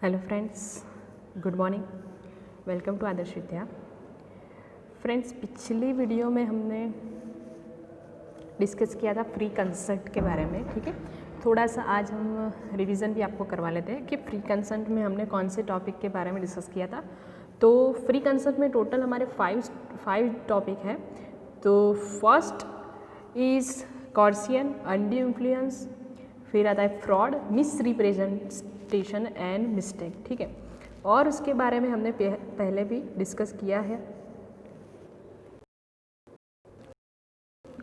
Hello friends, good morning. Welcome to Adarsh Vidya. Friends, पिछली video में हमने डिस्कस किया था फ्री कंसेंट के बारे में। ठीक है, थोड़ा सा आज हम रिवीजन भी आपको करवा लेते हैं कि फ्री कंसेंट में हमने कौन से टॉपिक के बारे में डिस्कस किया था। तो फ्री कंसेंट में टोटल हमारे फाइव टॉपिक हैं। तो फर्स्ट इज़ कॉर्सियन, अनड्यू इन्फ्लुएंस, फिर आता है fraud, miss representation and mistake. ठीक है, और उसके बारे में हमने पहले भी डिस्कस किया है।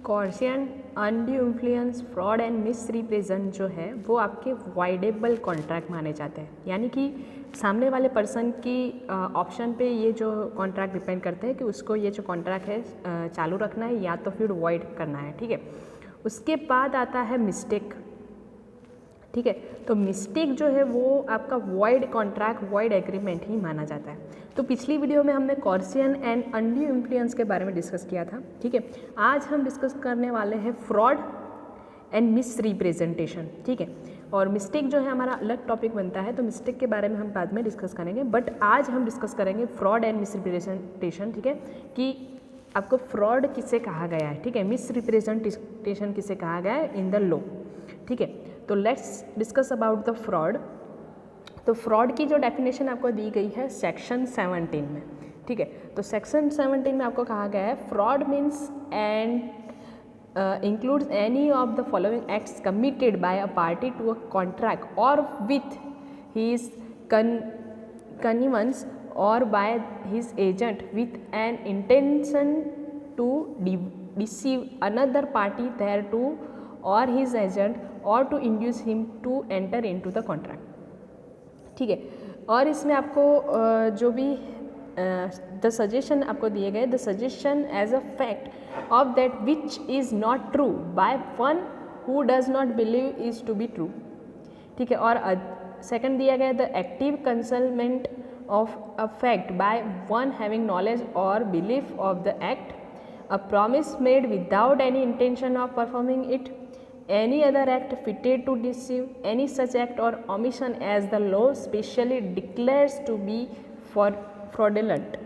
Coercion, undue influence, fraud and misrepresent जो है वो आपके वॉइडेबल कॉन्ट्रैक्ट माने जाते हैं, यानी कि सामने वाले पर्सन की ऑप्शन पे ये जो कॉन्ट्रैक्ट डिपेंड करते हैं कि उसको ये जो कॉन्ट्रैक्ट है चालू रखना है या तो फिर वॉइड करना है। ठीक है, उसके बाद आता है मिस्टेक। ठीक है, तो मिस्टेक जो है वो आपका वॉइड कॉन्ट्रैक्ट, वॉइड एग्रीमेंट ही माना जाता है। तो पिछली वीडियो में हमने कॉर्सियन एंड अनड्यू इन्फ्लुएंस के बारे में डिस्कस किया था। ठीक है, आज हम डिस्कस करने वाले हैं फ्रॉड एंड मिस रिप्रेजेंटेशन। ठीक है, और मिस्टेक जो है हमारा अलग टॉपिक बनता है, तो मिस्टेक के बारे में हम बाद में डिस्कस करेंगे, बट आज हम डिस्कस करेंगे फ्रॉड एंड मिस रिप्रेजेंटेशन। ठीक है, कि आपको फ्रॉड किसे कहा गया है, ठीक है, मिस रिप्रेजेंटेशन किसे कहा गया है इन द लॉ। ठीक है, तो let's discuss about the fraud. तो फ्रॉड की जो डेफिनेशन आपको दी गई है सेक्शन 17 में। ठीक है, तो सेक्शन 17 में आपको कहा गया है fraud means and includes any of the following acts committed by a party to a contract or with his connivance or by his agent with an intention to deceive another party thereto or his agent or to induce him to enter into the contract। ठीक है, और इसमें आपको जो भी the suggestion आपको दिए गए, the suggestion as a fact of that which is not true by one who does not believe is to be true. ठीक है, और सेकंड दिया गया the active concealment of a fact by one having knowledge और belief of the act, a promise made without any intention of performing it, any other act fitted to deceive, any such act or omission as the law specially declares to be for fraudulent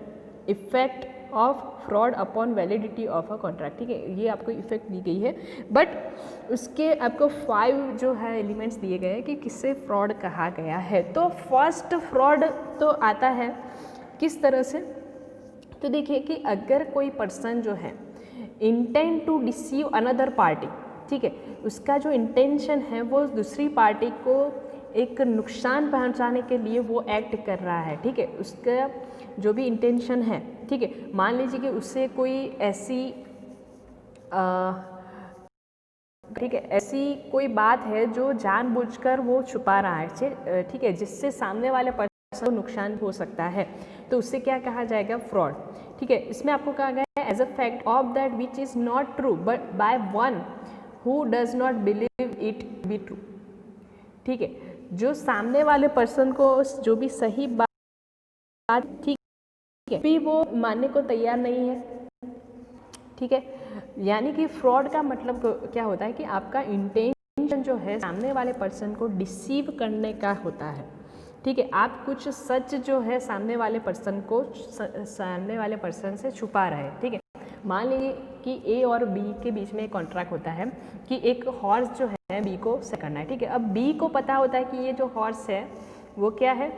effect of fraud upon validity of a contract। ठीक है, ये आपको effect दी गई है, but उसके आपको 5 जो है एलिमेंट्स दिए गए हैं कि किससे फ्रॉड कहा गया है। तो फर्स्ट फ्रॉड तो आता है किस तरह से, तो देखिए कि अगर कोई पर्सन जो है intent to deceive another party, ठीक है, उसका जो इंटेंशन है वो दूसरी पार्टी को एक नुकसान पहुंचाने के लिए वो एक्ट कर रहा है। ठीक है, उसका जो भी इंटेंशन है, ठीक है, मान लीजिए कि उससे कोई ऐसी ठीक है, ऐसी कोई बात है जो जानबूझकर वो छुपा रहा है, ठीक है, जिससे सामने वाले पर्सन को नुकसान हो सकता है, तो उससे क्या कहा जाएगा, फ्रॉड। ठीक है, इसमें आपको कहा गया है as a fact of that which is not true but by one who does not believe it be true. ठीक है, जो सामने वाले पर्सन को जो भी सही बात, ठीक है, भी वो मानने को तैयार नहीं है। ठीक है, यानी कि फ्रॉड का मतलब क्या होता है कि आपका इंटेंशन जो है सामने वाले पर्सन को डिसीव करने का होता है। ठीक है, आप कुछ सच जो है सामने वाले पर्सन से छुपा रहे हैं। ठीक है, मान लीजिए कि ए और बी के बीच में एक कॉन्ट्रैक्ट होता है कि एक हॉर्स जो है बी को सेल करना है। ठीक है, अब बी को पता होता है कि ये जो हॉर्स है वो क्या है,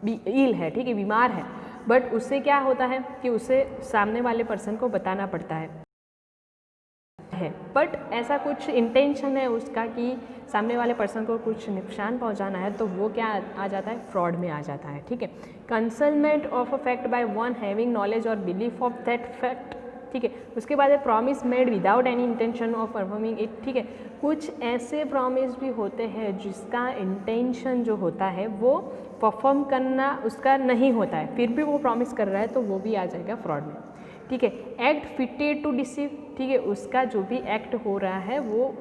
इल है, ठीक है, बीमार है, बट उससे क्या होता है कि उसे सामने वाले पर्सन को बताना पड़ता है, बट ऐसा कुछ इंटेंशन है उसका कि सामने वाले पर्सन को कुछ नुकसान पहुंचाना है, तो वो क्या आ जाता है, फ्रॉड में आ जाता है। ठीक है, concealment of a fact by one having knowledge और बिलीफ ऑफ दैट फैक्ट। ठीक है, उसके बाद है promise made without any intention of performing it. ठीक है, कुछ ऐसे प्रॉमिस भी होते हैं जिसका इंटेंशन जो होता है वो परफॉर्म करना उसका नहीं होता है, फिर भी वो प्रॉमिस कर रहा है, तो वो भी आ जाएगा फ्रॉड में। ठीक है, एक्ट फिटेड टू डिसीव। ठीक है, उसका जो भी एक्ट हो रहा है वो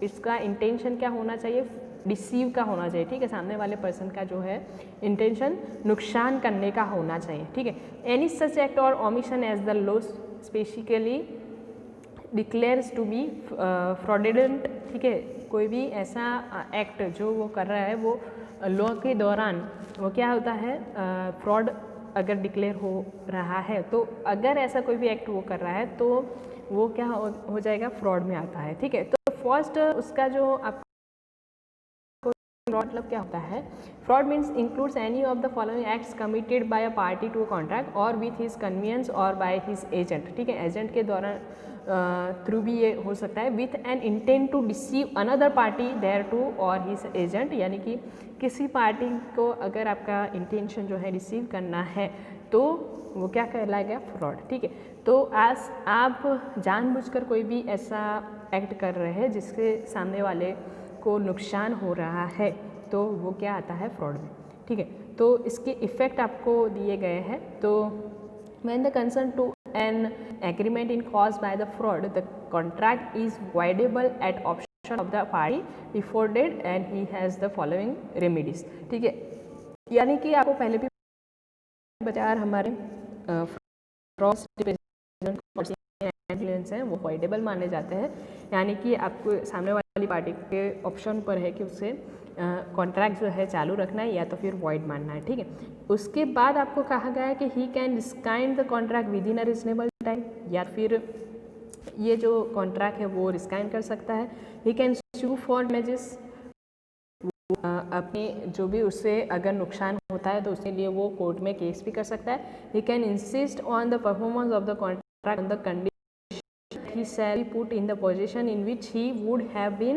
इसका इंटेंशन क्या होना चाहिए, डिसीव का होना चाहिए। ठीक है, सामने वाले पर्सन का जो है इंटेंशन नुकसान करने का होना चाहिए। ठीक है, any such act or omission as the law specifically declares to be fraudulent. ठीक है, कोई भी ऐसा एक्ट जो वो कर रहा है वो लॉ के दौरान वो क्या होता है, फ्रॉड अगर डिक्लेयर हो रहा है, तो अगर ऐसा कोई भी एक्ट वो कर रहा है तो वो क्या हो जाएगा, फ्रॉड में आता है। ठीक है, तो फर्स्ट उसका जो आप फ्रॉड मतलब क्या होता है, fraud means includes any of the following acts committed by a party to a contract or with his convenience or by his agent. ठीक है, एजेंट के द्वारा थ्रू भी ये हो सकता है, with an intent to deceive another party thereto or his agent, यानी कि किसी पार्टी को अगर आपका इंटेंशन जो है रिसीव करना है तो वो क्या कहलाएगा, फ्रॉड। ठीक है, तो आज आप जानबूझकर कोई भी ऐसा एक्ट कर रहे हैं जिसके सामने वाले को नुकसान हो रहा है तो वो क्या आता है, फ्रॉड में। ठीक है, तो इसके इफ़ेक्ट आपको दिए गए हैं। तो when the consent to an agreement in caused by the fraud, the contract is voidable at option of the party defrauded and he has the following remedies। ठीक है, यानी कि आपको पहले भी बाजार हमारे हैं वो वॉइडेबल माने जाते हैं, यानी कि आपको सामने वाली पार्टी के ऑप्शन पर है कि उससे कॉन्ट्रैक्ट जो है चालू रखना है या तो फिर वॉइड मानना है। ठीक है, उसके बाद आपको कहा गया है कि he can rescind the contract within a reasonable time, या फिर ये जो कॉन्ट्रैक्ट है वो रिस्काइंड कर सकता है। He can sue for damages, अपने जो भी उससे अगर नुकसान होता है तो उसके लिए वो कोर्ट में केस भी कर सकता है। He can insist on the performance of the contract on the condition he shall be put in the position in which he would have been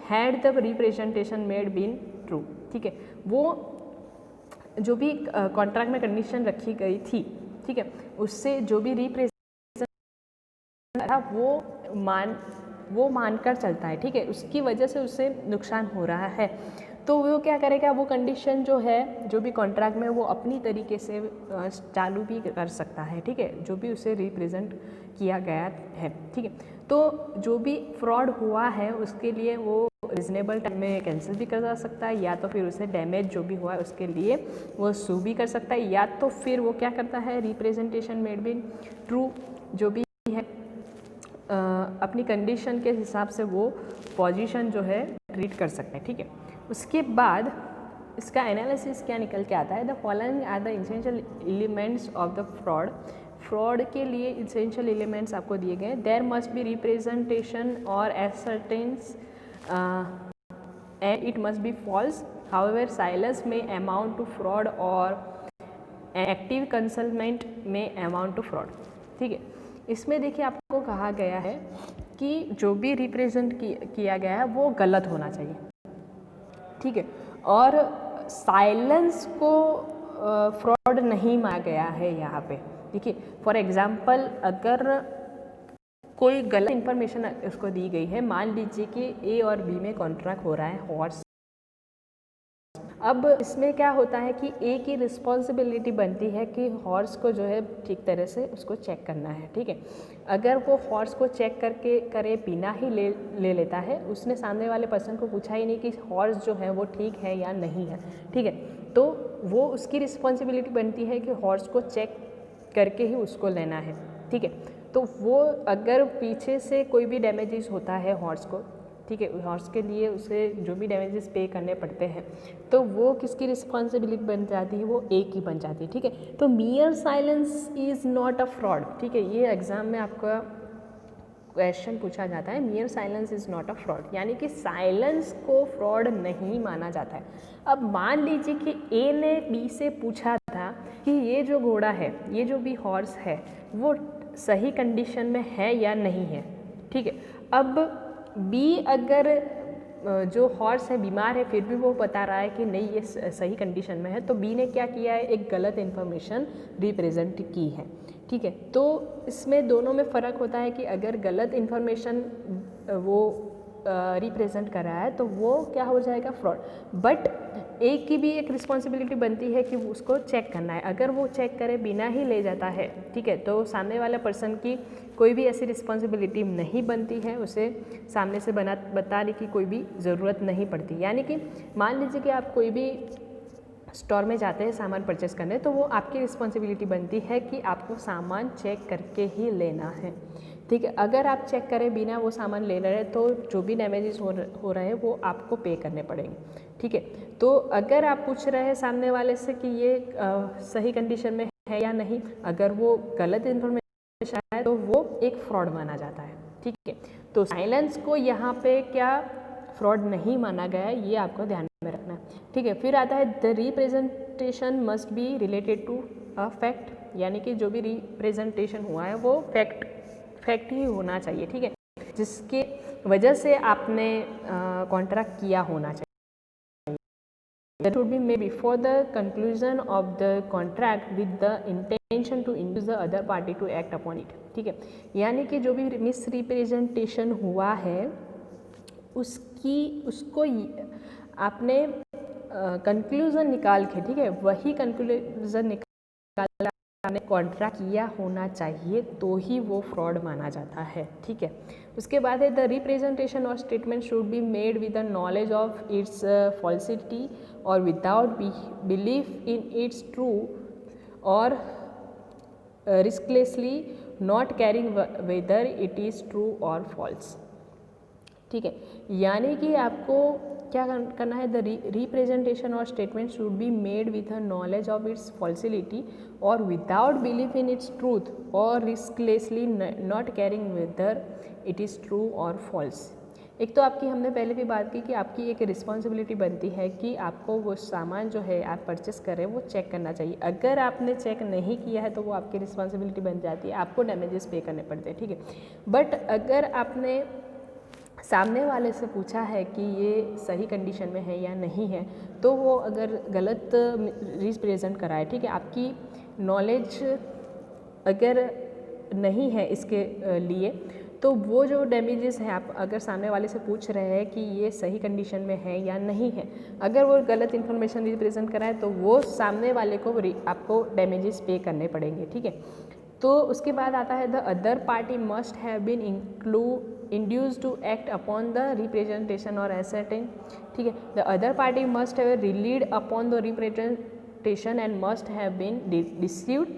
had the representation made been true। ठीक है, वो जो भी contract में condition रखी गई थी, ठीक है, उससे जो भी रिप्रेजेंट था वो मानकर चलता है। ठीक है, उसकी वजह से उससे नुकसान हो रहा है तो वो क्या करेगा, वो कंडीशन जो है जो भी कॉन्ट्रैक्ट में वो अपनी तरीके से चालू भी कर सकता है। ठीक है, जो भी उसे रिप्रेजेंट किया गया है। ठीक है, तो जो भी फ्रॉड हुआ है उसके लिए वो रीजनेबल टाइम में कैंसिल भी कर सकता है, या तो फिर उसे डैमेज जो भी हुआ है उसके लिए वो सू भी कर सकता है, या तो फिर वो क्या करता है, रिप्रेजेंटेशन मेड बिन ट्रू जो भी है अपनी कंडीशन के हिसाब से वो पोजीशन जो है ट्रीट कर सकते हैं। ठीक है, उसके बाद इसका एनालिसिस क्या निकल के आता है, the following are the essential elements of the fraud. Fraud के लिए इसेंशियल एलिमेंट्स आपको दिए गए, देयर मस्ट बी रिप्रेजेंटेशन और assertion and it must be false, however silence में अमाउंट टू फ्रॉड और एक्टिव कंसल्टमेंट में अमाउंट टू फ्रॉड। ठीक है, इसमें देखिए आपको कहा गया है कि जो भी रिप्रेजेंट किया गया है वो गलत होना चाहिए। ठीक है, और साइलेंस को फ्रॉड नहीं माना गया है यहाँ पे। देखिए फॉर एग्जांपल अगर कोई गलत इन्फॉर्मेशन उसको दी गई है, मान लीजिए कि ए और बी में कॉन्ट्रैक्ट हो रहा है हॉर्स, अब इसमें क्या होता है कि ए की रिस्पॉन्सिबिलिटी बनती है कि हॉर्स को जो है ठीक तरह से उसको चेक करना है। ठीक है, अगर वो हॉर्स को चेक करे बिना ही ले लेता है, उसने सामने वाले पर्सन को पूछा ही नहीं कि हॉर्स जो है वो ठीक है या नहीं है। ठीक है, तो वो उसकी रिस्पॉन्सिबिलिटी बनती है कि हॉर्स को चेक करके ही उसको लेना है। ठीक है, तो वो अगर पीछे से कोई भी डैमेजेस होता है हॉर्स को, ठीक है, हॉर्स के लिए उसे जो भी डैमेजेस पे करने पड़ते हैं तो वो किसकी रिस्पॉन्सिबिलिटी बन जाती है, वो ए की बन जाती है। ठीक है, तो मियर silence is not a fraud. ठीक है, ये एग्जाम में आपका क्वेश्चन पूछा जाता है, मियर silence is not a fraud, यानी कि साइलेंस को फ्रॉड नहीं माना जाता है। अब मान लीजिए कि ए ने बी से पूछा था कि ये जो घोड़ा है, ये जो भी हॉर्स है वो सही कंडीशन में है या नहीं है। ठीक है, अब बी अगर जो हॉर्स है बीमार है फिर भी वो बता रहा है कि नहीं ये सही कंडीशन में है, तो बी ने क्या किया है, एक गलत इन्फॉर्मेशन रिप्रेजेंट की है। ठीक है, तो इसमें दोनों में फ़र्क होता है कि अगर गलत इन्फॉर्मेशन वो रिप्रेजेंट कर रहा है तो वो क्या हो जाएगा, फ्रॉड। बट ए की भी एक रिस्पॉन्सिबिलिटी बनती है कि उसको चेक करना है, अगर वो चेक करे बिना ही ले जाता है, ठीक है, तो सामने वाला पर्सन की कोई भी ऐसी रिस्पॉन्सिबिलिटी नहीं बनती है, उसे सामने से बताने की कोई भी ज़रूरत नहीं पड़ती। यानी कि मान लीजिए कि आप कोई भी स्टोर में जाते हैं सामान परचेस करने, तो वो आपकी रिस्पॉन्सिबिलिटी बनती है कि आपको सामान चेक करके ही लेना है। ठीक है। अगर आप चेक करें बिना वो सामान ले रहे तो जो भी डैमेजेस हो रहे हैं वो आपको पे करने पड़ेंगे, ठीक है। तो अगर आप पूछ रहे हैं सामने वाले से कि ये सही कंडीशन में है या नहीं, अगर वो गलत इन्फॉर्मेशन है तो वो एक फ्रॉड माना जाता है, ठीक है। तो साइलेंस को यहाँ पे क्या फ्रॉड नहीं माना गया है, ये आपको ध्यान में रखना है, ठीक है। फिर आता है the representation must be related to a fact, यानी कि जो भी रिप्रेजेंटेशन हुआ है वो फैक्ट ही होना चाहिए, ठीक है, जिसके वजह से आपने कॉन्ट्रैक्ट किया होना चाहिए। That would be made before the conclusion of the contract with the intention to induce the other party to act upon it, ठीक है। यानी कि जो भी मिसरिप्रेजेंटेशन हुआ है उसको आपने कंक्लूज़न निकाल के, ठीक है, वही कंक्लूज़न निकाल आपने कॉन्ट्रैक्ट किया होना चाहिए तो ही वो फ्रॉड माना जाता है, ठीक है। उसके बाद है द रिप्रेजेंटेशन और statement should be made with the knowledge of its falsity और without belief in its true और recklessly not caring whether it is true और फॉल्स, ठीक है। यानी कि आपको क्या करना है, द रिप्रेजेंटेशन और statement should be made with a knowledge of its falsity और without belief in its truth और recklessly not caring whether it is true और फॉल्स। एक तो आपकी हमने पहले भी बात की कि आपकी एक रिस्पॉन्सिबिलिटी बनती है कि आपको वो सामान जो है आप परचेस कर रहे हैं वो चेक करना चाहिए। अगर आपने चेक नहीं किया है तो वो आपकी रिस्पॉन्सिबिलिटी बन जाती है, आपको डैमेजेस पे करने पड़ते हैं, ठीक है। बट अगर आपने सामने वाले से पूछा है कि ये सही कंडीशन में है या नहीं है, तो वो अगर गलत रिप्रेजेंट करा है, ठीक है, आपकी नॉलेज अगर नहीं है इसके लिए, तो वो जो डैमेजेस हैं आप अगर सामने वाले से पूछ रहे हैं कि ये सही कंडीशन में है या नहीं है, अगर वो गलत इन्फॉर्मेशन रिप्रेजेंट करा है तो वो सामने वाले को आपको डैमेजेस पे करने पड़ेंगे, ठीक है। तो उसके बाद आता है the other party must have been induced to act upon the representation or ascertain, ठीक है। The other party must have relied upon the representation and must have been deceived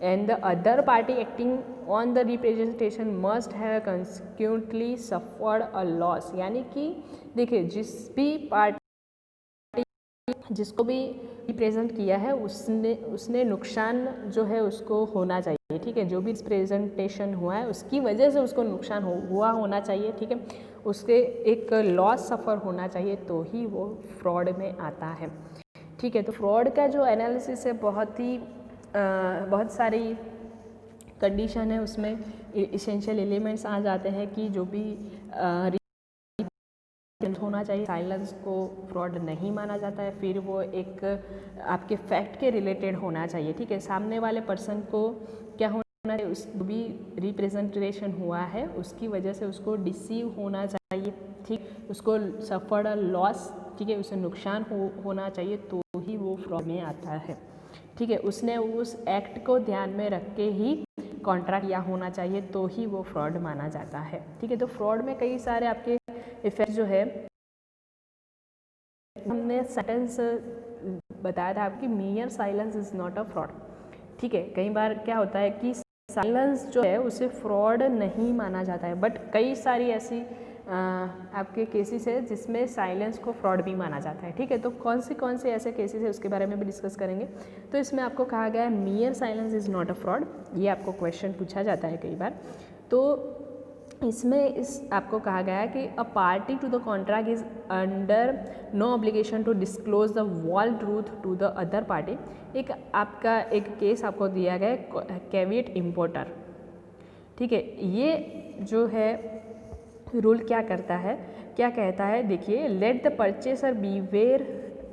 and the other party acting on the representation must have consequently suffered a loss। यानी कि देखिए जिस भी party जिसको भी represent किया है उसने नुकसान जो है उसको होना चाहिए, ठीक है। जो भी रिप्रेजेंटेशन हुआ है उसकी वजह से उसको नुकसान हुआ होना चाहिए, ठीक है। उसके एक लॉस सफ़र होना चाहिए तो ही वो फ्रॉड में आता है, ठीक है। तो फ्रॉड का जो एनालिसिस है बहुत सारी कंडीशन है, उसमें इसेंशियल एलिमेंट्स आ जाते हैं कि जो भी होना चाहिए, साइलेंस को फ्रॉड नहीं माना जाता है। फिर वो एक आपके फैक्ट के रिलेटेड होना चाहिए, ठीक है। सामने वाले पर्सन को क्या होना चाहिए, उस भी रिप्रेजेंटेशन हुआ है उसकी वजह से उसको डिसीव होना चाहिए, ठीक, उसको सफर्ड लॉस, ठीक है, उसे नुकसान होना चाहिए तो ही वो फ्रॉड में आता है, ठीक है। उसने उस एक्ट को ध्यान में रख के ही कॉन्ट्रैक्ट किया होना चाहिए तो ही वो फ्रॉड माना जाता है, ठीक है। तो फ्रॉड में कई सारे आपके इफेक्ट जो है, हमने सेंटेंस बताया था आपकी मियर silence is not a fraud, ठीक है। कई बार क्या होता है कि साइलेंस जो है उसे फ्रॉड नहीं माना जाता है, बट कई सारी ऐसी आपके केसेस है जिसमें साइलेंस को फ्रॉड भी माना जाता है, ठीक है। तो कौन से ऐसे केसेस है उसके बारे में भी डिस्कस करेंगे। तो इसमें आपको कहा गया है मियर silence is not a fraud, ये आपको क्वेश्चन पूछा जाता है कई बार। तो इसमें आपको कहा गया है कि a party to the contract is under no obligation to disclose the whole truth to the other party. एक आपका एक केस आपको दिया गया है कैविएट इम्पोर्टर, ठीक है। ये जो है रूल क्या करता है, क्या कहता है, देखिए, let the purchaser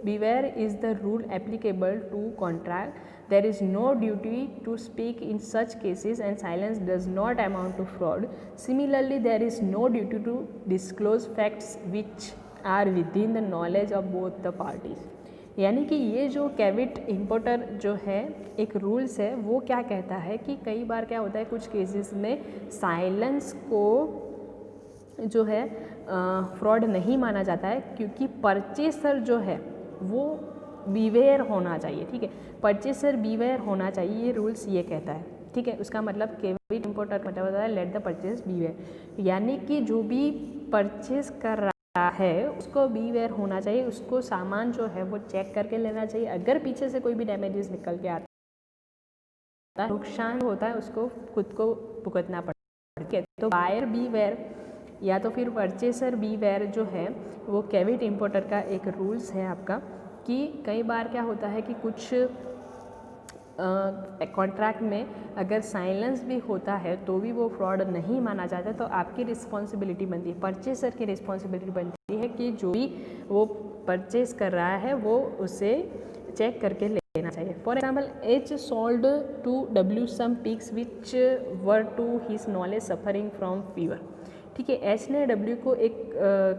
beware is the rule applicable to contract. There is no duty to speak in such cases and silence does not amount to fraud. Similarly, there is no duty to disclose facts which are within the knowledge of both the parties. यानी कि ये जो cavity importer जो है एक rules है, वो क्या कहता है कि कई बार क्या होता है कुछ केसेस में साइलेंस को जो है फ्रॉड नहीं माना जाता है क्योंकि परचेसर जो है वो बीवेयर होना चाहिए, ठीक है। परचेसर बीवेयर होना चाहिए, ये रूल्स ये कहता है, ठीक है, उसका मतलब क्रेडिट इम्पोर्टर का मतलब होता है लेट द परचेज बीवेयर, यानी कि जो भी परचेज कर रहा है उसको बीवेयर होना चाहिए, उसको सामान जो है वो चेक करके लेना चाहिए। अगर पीछे से कोई भी डैमेजेस निकल के आता है, नुकसान होता है, उसको खुद को भुगतना पड़ता है। तो बायर बीवेयर या तो फिर परचेसर बीवेयर जो है वो कैविट इम्पोर्टर का एक रूल्स है आपका, कि कई बार क्या होता है कि कुछ कॉन्ट्रैक्ट में अगर साइलेंस भी होता है तो भी वो फ्रॉड नहीं माना जाता, तो आपकी रिस्पॉन्सिबिलिटी बनती है, परचेसर की रिस्पॉन्सिबिलिटी बनती है कि जो भी वो परचेस कर रहा है वो उसे चेक करके लेना चाहिए। For example, H sold to W some pigs which were to his knowledge suffering from fever. ठीक है, एच ने डब्ल्यू को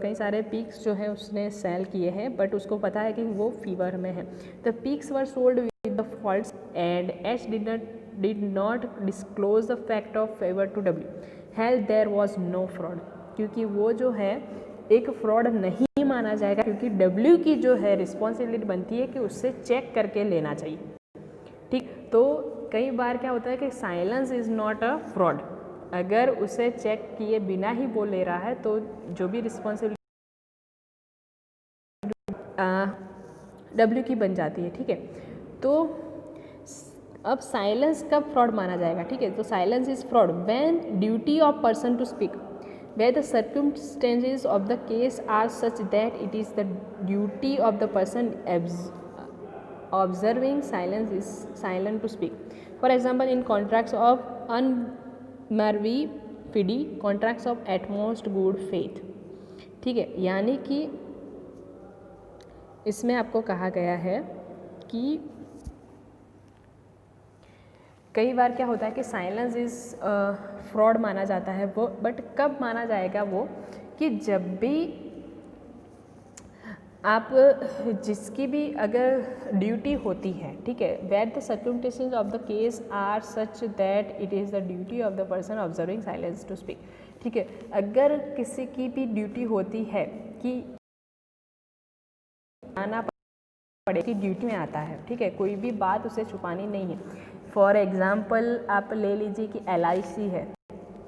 कई सारे पिग्स जो है उसने सेल किए हैं, बट उसको पता है कि वो फीवर में है। The pigs were sold with the faults and H did not disclose the fact of favor to W. Hell, there was no fraud. क्योंकि वो जो है एक फ्रॉड नहीं माना जाएगा, क्योंकि W की जो है रिस्पॉन्सिबिलिटी बनती है कि उससे चेक करके लेना चाहिए। ठीक, तो कई बार क्या होता है कि silence is not a fraud, अगर उसे चेक किए बिना ही वो ले रहा है तो जो भी रिस्पॉन्सिबिलिटी W की बन जाती है। ठीक है, तो अब साइलेंस कब फ्रॉड माना जाएगा? ठीक है, तो silence is fraud when duty of person to speak where the circumstances of the case are such that it is the duty of the person observing silence is silent to speak. For example, in contracts of unmervy fide, contracts of utmost good faith. ठीक है, यानी कि इसमें आपको कहा गया है कि कई बार क्या होता है कि साइलेंस इज़ फ्रॉड माना जाता है वो, बट कब माना जाएगा वो, कि जब भी आप जिसकी भी अगर ड्यूटी होती है, ठीक है, where the circumstances of the case are such that it is the duty of the person observing silence to speak. ठीक है, अगर किसी की भी ड्यूटी होती है कि आना पड़े की ड्यूटी में आता है, ठीक है, कोई भी बात उसे छुपानी नहीं है। फॉर एग्ज़ाम्पल आप ले लीजिए कि LIC है,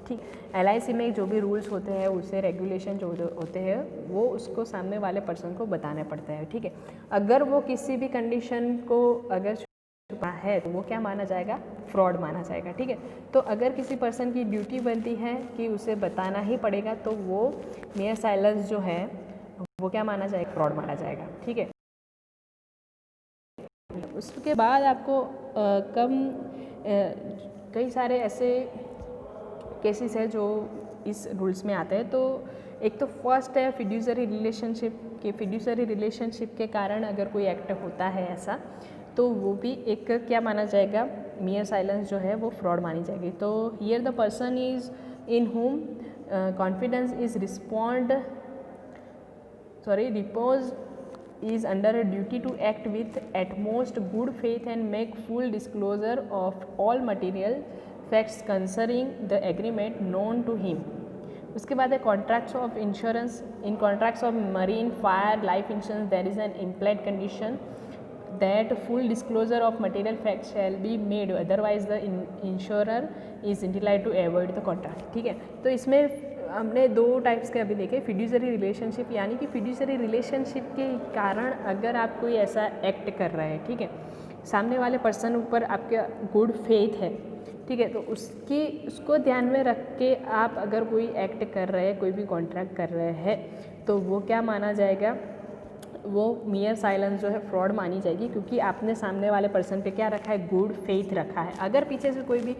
ठीक, LIC में जो भी रूल्स होते हैं, उसे रेगुलेशन जो होते हैं वो उसको सामने वाले पर्सन को बताने पड़ते हैं। ठीक है, अगर वो किसी भी कंडीशन को अगर छुपा है तो वो क्या माना जाएगा? फ्रॉड माना जाएगा। ठीक है, तो अगर किसी पर्सन की ड्यूटी बनती है कि उसे बताना ही पड़ेगा तो वो मेयर साइलेंस जो है वो क्या माना जाएगा? फ्रॉड माना जाएगा। ठीक है, उसके बाद आपको कई सारे ऐसे केसेस है जो इस रूल्स में आते हैं। तो एक तो फर्स्ट है फिड्यूसरी रिलेशनशिप, के फिड्यूसरी रिलेशनशिप के कारण अगर कोई एक्ट होता है ऐसा, तो वो भी एक क्या माना जाएगा? मियर साइलेंस जो है वो फ्रॉड मानी जाएगी। तो here the person is in home confidence is repose is under a duty to act with utmost good faith and make full disclosure of all material facts concerning the agreement known to him. उसके बाद है contracts of insurance. In contracts of marine, fire, life insurance there is an implied condition that full disclosure of material facts shall be made, otherwise the insurer is entitled to avoid the contract. ठीक है, तो इसमें हमने दो types के अभी देखे, fiduciary relationship, यानी कि फिड्यूसरी रिलेशनशिप के कारण अगर आप कोई ऐसा एक्ट कर रहे हैं, ठीक है, सामने वाले पर्सन ऊपर आपका गुड फेथ है, ठीक है, तो उसको ध्यान में रख के आप अगर कोई एक्ट कर रहे हैं, कोई भी कॉन्ट्रैक्ट कर रहे हैं, तो वो क्या माना जाएगा? वो मियर साइलेंस जो है फ्रॉड मानी जाएगी, क्योंकि आपने सामने वाले पर्सन पे क्या रखा है? गुड फेथ रखा है। अगर पीछे से कोई भी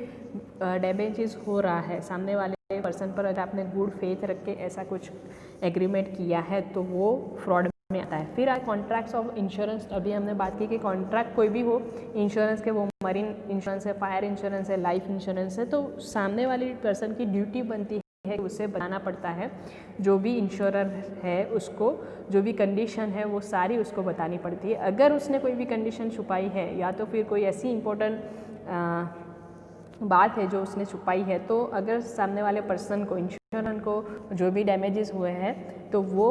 डैमेजेस हो रहा है सामने वाले पर्सन पर, अगर आपने गुड फेथ रख के ऐसा कुछ एग्रीमेंट किया है तो वो फ्रॉड में आता है। फिर कॉन्ट्रैक्ट्स ऑफ इंश्योरेंस, अभी हमने बात की कि कॉन्ट्रैक्ट कोई भी हो इंश्योरेंस के, वो मरीन इंश्योरेंस है, फायर इंश्योरेंस है, लाइफ इंश्योरेंस है, तो सामने वाली पर्सन की ड्यूटी बनती है, उसे बताना पड़ता है, जो भी इंश्योरर है उसको जो भी कंडीशन है वो सारी उसको बतानी पड़ती है। अगर उसने कोई भी कंडीशन छुपाई है या तो फिर कोई ऐसी इम्पोर्टेंट बात है जो उसने छुपाई है, तो अगर सामने वाले पर्सन को, इंश्योरर को जो भी डैमेजेस हुए हैं, तो वो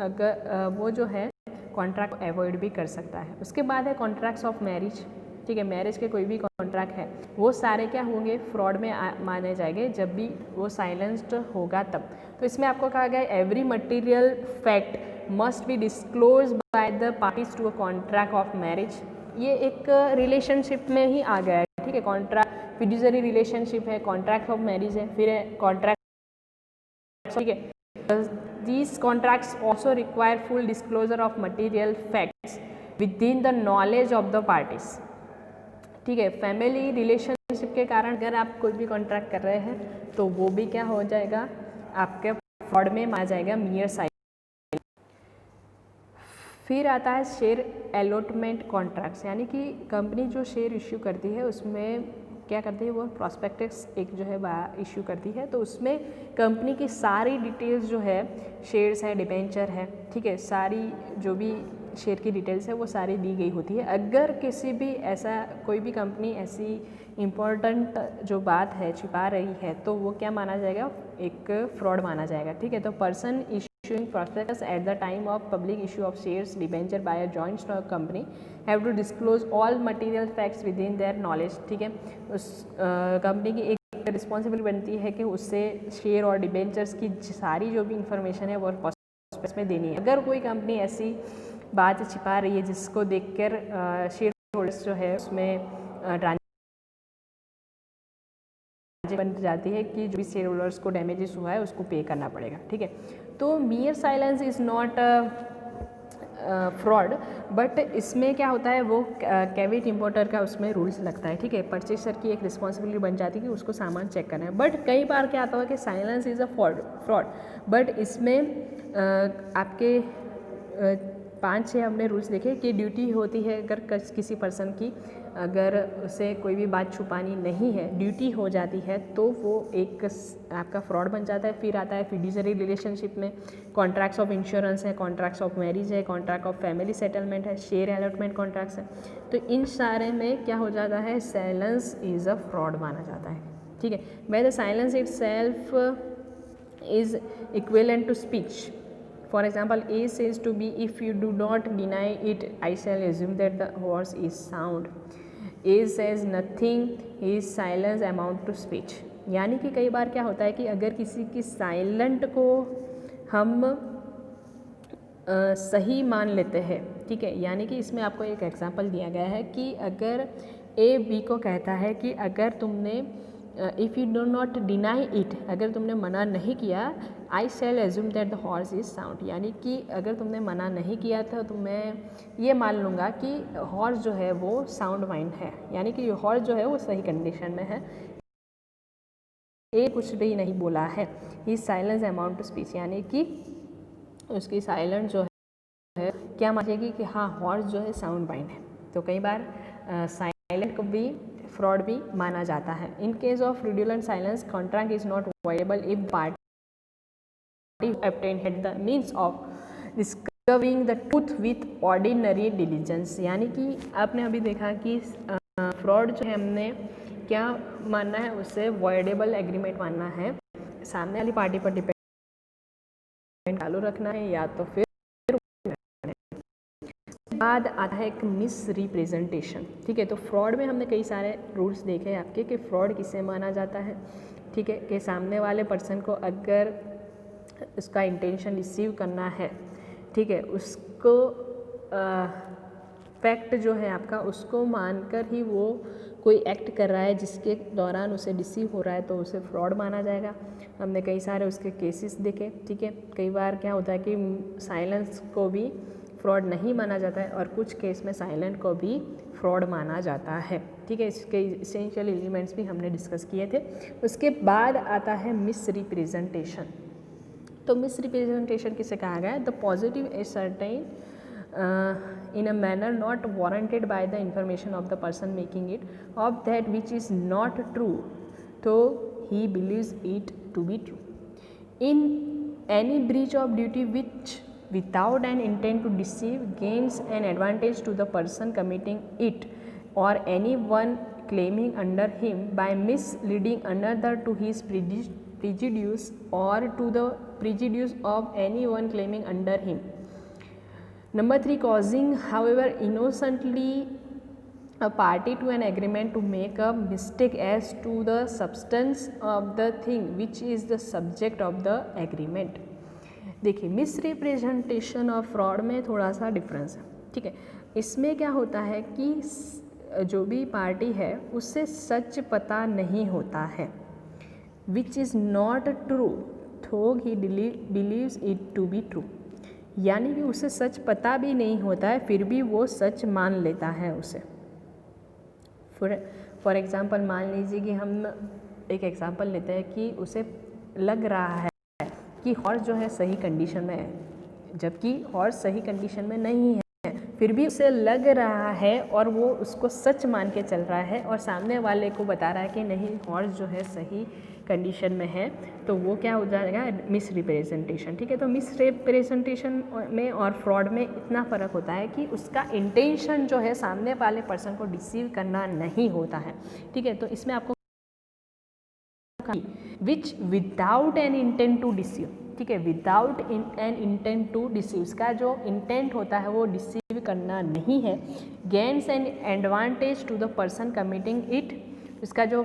अगर वो जो है कॉन्ट्रैक्ट अवॉइड भी कर सकता है। उसके बाद है कॉन्ट्रैक्ट्स ऑफ मैरिज। ठीक है, मैरिज के कोई भी कॉन्ट्रैक्ट है वो सारे क्या होंगे, फ्रॉड में माने जाएंगे जब भी वो साइलेंस्ड होगा तब। तो इसमें आपको कहा गया every material fact must be disclose by the parties to a contract of marriage. ये एक रिलेशनशिप में ही आ गया है, ठीक है, कॉन्ट्रैक्ट फिड्यूसरी रिलेशनशिप है, कॉन्ट्रैक्ट ऑफ मैरिज है, फिर है कॉन्ट्रैक्ट, ठीक है। These contracts also require full disclosure of material facts with in the knowledge of the parties, ठीक है। फैमिली रिलेशनशिप के कारण अगर आप कोई भी कॉन्ट्रैक्ट कर रहे हैं तो वो भी क्या हो जाएगा, आपके फ्रॉड में आ जाएगा मियर साइलेंस। फिर आता है शेयर अलॉटमेंट कॉन्ट्रैक्ट्स, यानी कि कंपनी जो शेयर इश्यू करती है उसमें क्या करती है, वो प्रॉस्पेक्टस एक जो है इश्यू करती है, तो उसमें कंपनी की सारी डिटेल्स जो है, शेयर्स है, डिबेंचर है, ठीक है, सारी जो भी शेयर की डिटेल्स है वो सारी दी गई होती है। अगर किसी भी ऐसा कोई भी कंपनी ऐसी इम्पोर्टेंट जो बात है छिपा रही है तो वो क्या माना जाएगा, एक फ्रॉड माना जाएगा, ठीक है। तो person issuing prospectus at the time of public issue of shares debenture by a joint stock company have to disclose all material facts within their knowledge, ठीक है। उस कंपनी की एक रिस्पॉन्सिबिलिटी बनती है कि उससे शेयर और डिबेंचर्स की सारी जो भी इंफॉर्मेशन है वो प्रॉस्पेक्टस में देनी है। अगर कोई कंपनी ऐसी बात छिपा रही है जिसको देखकर शेयर होल्डर्स जो है उसमें बन जाती है कि जो भी शेयर होल्डर्स को डैमेजेस हुआ है उसको पे करना पड़ेगा, ठीक है। तो मियर silence is not fraud, but इसमें क्या होता है, वो कैविट इम्पोर्टर का उसमें रूल्स लगता है, ठीक है। परचेसर की एक रिस्पॉन्सिबिलिटी बन जाती है कि उसको सामान चेक करना है। बट कई बार क्या आता है कि silence is a fraud, but इसमें आपके 5-6 हमने रूल्स देखे कि ड्यूटी होती है अगर किसी पर्सन की, अगर उसे कोई भी बात छुपानी नहीं है, ड्यूटी हो जाती है तो वो एक आपका फ्रॉड बन जाता है। फिर आता है फिड्यूसरी रिलेशनशिप में कॉन्ट्रैक्ट्स ऑफ इंश्योरेंस है, कॉन्ट्रैक्ट्स ऑफ मैरिज है, कॉन्ट्रैक्ट ऑफ फैमिली सेटलमेंट है, शेयर अलॉटमेंट कॉन्ट्रैक्ट्स है। तो इन सारे में क्या हो जाता है, साइलेंस इज़ अ फ्रॉड माना जाता है, ठीक है। By the silence itself is equivalent to speech. For example, A says to B, if you do not deny it, I shall assume that the horse is sound. A says nothing, his silence amount to speech. यानी कि कई बार क्या होता है कि अगर किसी की साइलेंट को हम सही मान लेते हैं, ठीक है, यानी कि इसमें आपको एक एग्जांपल दिया गया है कि अगर A B को कहता है कि अगर तुमने if you do not deny it, अगर तुमने मना नहीं किया, I shall assume that the horse is sound, यानी कि अगर तुमने मना नहीं किया था तो मैं ये मान लूँगा कि हॉर्स जो है वो साउंड माइंड है, यानी कि हॉर्स जो है वो सही कंडीशन में है। ए कुछ भी नहीं बोला है, ही साइलेंस अमाउंट टू स्पीच, यानी कि उसकी साइलेंट जो है क्या मानेगी कि हाँ हॉर्स जो है साउंड माइंड है। तो कई बार साइलेंट को भी फ्रॉड भी माना जाता है। In case of fraudulent silence contract is not voidable if party obtained had the means of discovering the truth with ordinary diligence, यानी कि आपने अभी देखा कि फ्रॉड जो है हमने क्या मानना है, उससे वॉइडेबल एग्रीमेंट मानना है, सामने वाली पार्टी पर डिपेंड चालू रखना है या तो फिर बाद आता है एक मिस रिप्रेजेंटेशन, ठीक है। तो फ्रॉड में हमने कई सारे रूल्स देखे आपके कि फ्रॉड किसे माना जाता है, ठीक है, कि सामने वाले पर्सन को अगर उसका इंटेंशन रिसीव करना है, ठीक है, उसको फैक्ट जो है आपका उसको मानकर ही वो कोई एक्ट कर रहा है जिसके दौरान उसे रिसीव हो रहा है तो उसे फ्रॉड माना जाएगा। हमने कई सारे उसके केसेस देखे, ठीक है। कई बार क्या होता है कि साइलेंस को भी फ्रॉड नहीं माना जाता है और कुछ केस में साइलेंट को भी फ्रॉड माना जाता है, ठीक है। इसके इसेंशियल एलिमेंट्स भी हमने डिस्कस किए थे। उसके बाद आता है मिस रिप्रेजेंटेशन। तो मिस रिप्रेजेंटेशन किसे कहा गया है, the positive ascertain in a manner not warranted by the information of the person making it of that which is not true, though he believes it to be true. In any breach of duty which without an intent to deceive gains an advantage to the person committing it or anyone claiming under him by misleading another to his prejudice or to the prejudice of anyone claiming under him. Number 3, causing however innocently a party to an agreement to make a mistake as to the substance of the thing which is the subject of the agreement. देखिए misrepresentation और fraud में थोड़ा सा difference है, ठीक है। इसमें क्या होता है कि जो भी पार्टी है उससे सच पता नहीं होता है, विच is not true though he believes it to be true, यानी कि उसे सच पता भी नहीं होता है फिर भी वो सच मान लेता है उसे। फॉर एग्ज़ाम्पल मान लीजिए कि हम एक एग्ज़ाम्पल लेते हैं कि उसे लग रहा है कि हॉर्स जो है सही कंडीशन में है, जबकि हॉर्स सही कंडीशन में नहीं है, फिर भी उसे लग रहा है और वो उसको सच मान के चल रहा है और सामने वाले को बता रहा है कि नहीं हॉर्स जो है सही कंडीशन में है, तो वो क्या हो जाएगा, मिस रिप्रेजेंटेशन, ठीक है। तो मिस रिप्रेजेंटेशन में और फ्रॉड में इतना फ़र्क होता है कि उसका इंटेंशन जो है सामने वाले पर्सन को डिसीव करना नहीं होता है, ठीक है। तो इसमें आपको which without an intent to deceive, ठीक है, without an intent to deceive, इसका जो इंटेंट होता है वो डिसीव करना नहीं है। Gains an advantage to the person committing it, इसका जो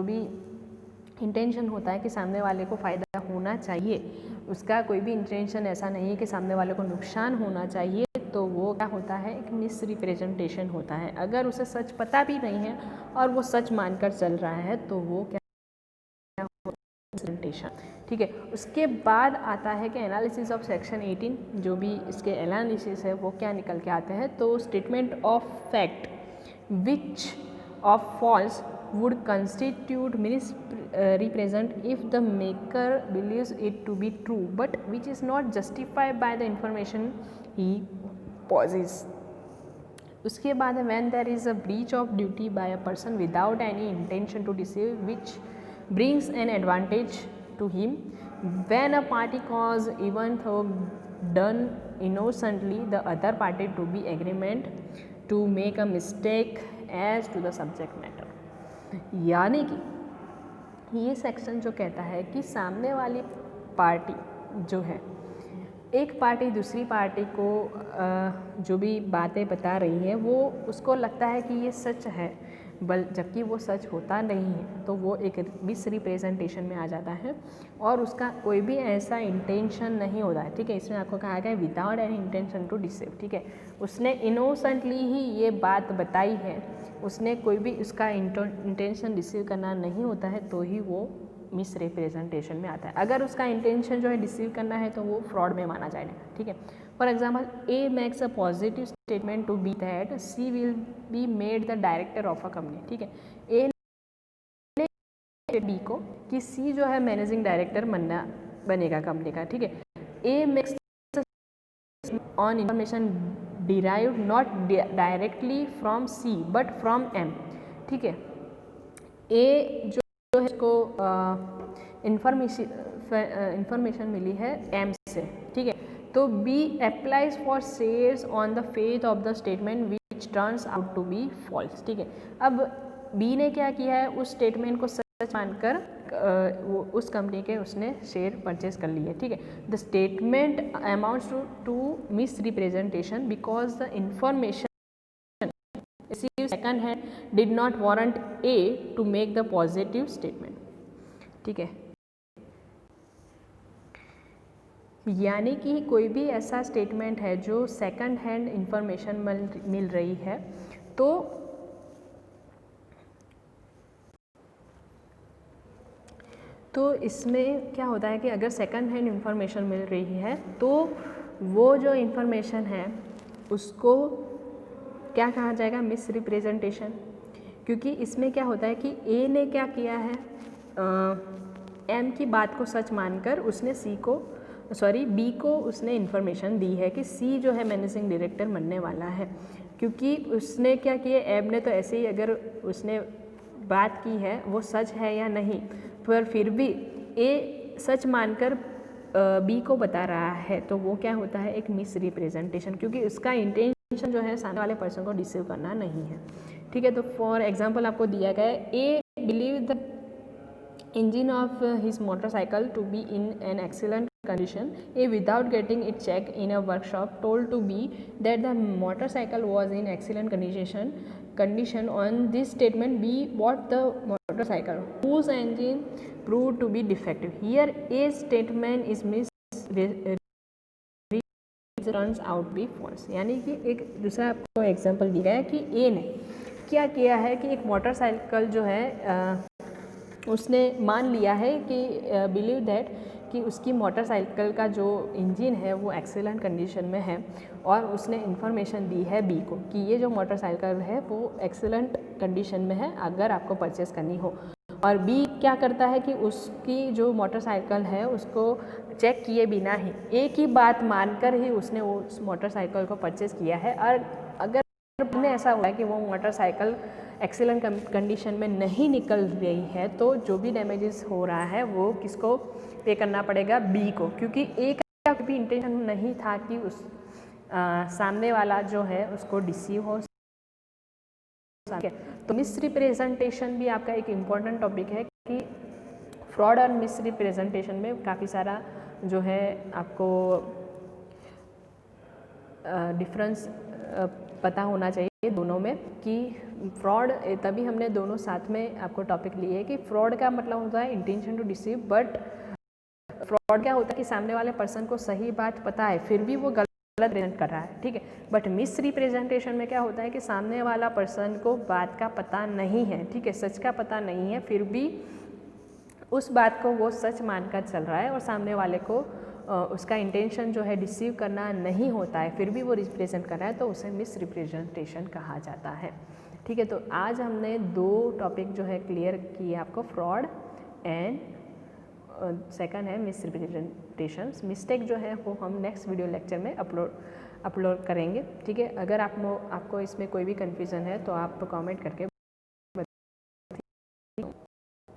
भी इंटेंशन होता है कि सामने वाले को फ़ायदा होना चाहिए, उसका कोई भी इंटेंशन ऐसा नहीं है कि सामने वाले को नुकसान होना चाहिए, तो वो क्या होता है, एक मिस रिप्रेजेंटेशन होता है। अगर उसे सच पता भी नहीं है और वो सच मानकर चल रहा है तो वो क्या रिप्रेजेंटेशन, ठीक है। उसके बाद आता है कि एनालिसिस ऑफ सेक्शन 18, जो भी इसके एनालिसिस है वो क्या निकल के आते हैं, तो statement of fact which of false would constitute misrepresent if the maker believes it to be true but which is not justified by the information he possesses. उसके बाद when there is a breach of duty by a person without any intention to deceive which brings an advantage to him, when a party cause even though done innocently the other party to be agreement to make a mistake as to the subject matter. यानी कि ये section जो कहता है कि सामने वाली party जो है, एक पार्टी दूसरी पार्टी को जो भी बातें बता रही है वो उसको लगता है कि ये सच है, जबकि वो सच होता नहीं है, तो वो एक मिस रिप्रेजेंटेशन में आ जाता है और उसका कोई भी ऐसा इंटेंशन नहीं होता है, ठीक है। इसमें आपको कहा गया है without any intention to deceive, ठीक है। उसने इनोसेंटली ही ये बात बताई है, उसने कोई भी उसका इंटेंशन डिसीव करना नहीं होता है, तो ही वो मिस रिप्रेजेंटेशन में आता है। अगर उसका इंटेंशन जो है डिसीव करना है तो वो फ्रॉड में माना जाएगा, ठीक है। For example A makes a positive statement to be that C will be made the director of a company, ठीक है। ए ने बी को कि सी जो है मैनेजिंग डायरेक्टर बनेगा कंपनी का, ठीक है। A makes on information derived not directly from C but from M, ठीक है। A जो है इसको इंफॉर्मेशन मिली है M से, ठीक है। तो B applies for shares on the faith of the statement which turns out to be false, ठीक है। अब B ने क्या किया है, उस स्टेटमेंट को सच मानकर वो उस कंपनी के उसने शेयर परचेज कर लिए, ठीक है। The statement amounts to misrepresentation because the information second hand did not warrant A to make the positive statement, ठीक है। यानी कि कोई भी ऐसा स्टेटमेंट है जो सेकंड हैंड इंफॉर्मेशन मिल रही है, तो इसमें क्या होता है कि अगर सेकंड हैंड इंफॉर्मेशन मिल रही है तो वो जो इंफॉर्मेशन है उसको क्या कहा जाएगा, मिस रिप्रेजेंटेशन। क्योंकि इसमें क्या होता है कि ए ने क्या किया है, एम की बात को सच मानकर उसने बी को उसने इन्फॉर्मेशन दी है कि सी जो है मैनेजिंग डायरेक्टर बनने वाला है। क्योंकि उसने क्या किया, एम ने तो ऐसे ही अगर उसने बात की है वो सच है या नहीं, पर फिर भी ए सच मानकर बी को बता रहा है, तो वो क्या होता है, एक मिस रिप्रेजेंटेशन, क्योंकि उसका इंटेंशन जो है सामने वाले पर्सन को डिसीव करना नहीं है, ठीक है। तो फॉर एग्जांपल आपको दिया गया है, A believe the engine of his motorcycle to be in an excellent condition. A, without getting it checked in a workshop, told to B that the motorcycle was in excellent condition. On this statement, B bought the motorcycle whose engine proved to be defective. Here A statement is turns out be false, यानी कि एक दूसरा आपको example दिया है कि ए ने क्या किया है कि एक मोटरसाइकिल जो है उसने मान लिया है कि बिलीव दैट कि उसकी मोटरसाइकिल का जो इंजन है वो एक्सीलेंट कंडीशन में है, और उसने इन्फॉर्मेशन दी है बी को कि ये जो मोटरसाइकिल है वो एक्सीलेंट कंडीशन में है अगर आपको परचेस करनी हो। और बी क्या करता है कि उसकी जो मोटरसाइकिल है उसको चेक किए बिना ही एक ही बात मानकर ही उसने वो उस मोटरसाइकिल को परचेस किया है। और अगर में ऐसा हुआ है कि वो मोटरसाइकिल एक्सीलेंट कंडीशन में नहीं निकल रही है तो जो भी डैमेजेस हो रहा है वो किसको पे करना पड़ेगा, बी को, क्योंकि ए का भी इंटेंशन नहीं था कि उस सामने वाला जो है उसको डिसीव हो। तो मिस रिप्रेजेंटेशन भी आपका एक इम्पॉर्टेंट टॉपिक है कि फ्रॉड और मिस रिप्रेजेंटेशन में काफ़ी सारा जो है आपको डिफरेंस पता होना चाहिए दोनों में कि फ्रॉड, तभी हमने दोनों साथ में आपको टॉपिक लिए है कि फ्रॉड का मतलब होता है intention to deceive, but fraud क्या होता है कि सामने वाले पर्सन को सही बात पता है फिर भी वो गलत रिप्रेजेंट कर रहा है, ठीक है। बट मिस रिप्रेजेंटेशन में क्या होता है कि सामने वाला पर्सन को बात का पता नहीं है, ठीक है, सच का पता नहीं है, फिर भी उस बात को वो सच मानकर चल रहा है और सामने वाले को उसका इंटेंशन जो है डिसीव करना नहीं होता है फिर भी वो रिप्रेजेंट कर रहा है, तो उसे मिस रिप्रेजेंटेशन कहा जाता है, ठीक है। तो आज हमने दो टॉपिक जो है क्लियर किए आपको, फ्रॉड एंड सेकंड है मिस रिप्रेजेंटेशन। मिस्टेक जो है वो हम नेक्स्ट वीडियो लेक्चर में अपलोड करेंगे, ठीक है। अगर आपको इसमें कोई भी कन्फ्यूज़न है तो आप कमेंट करके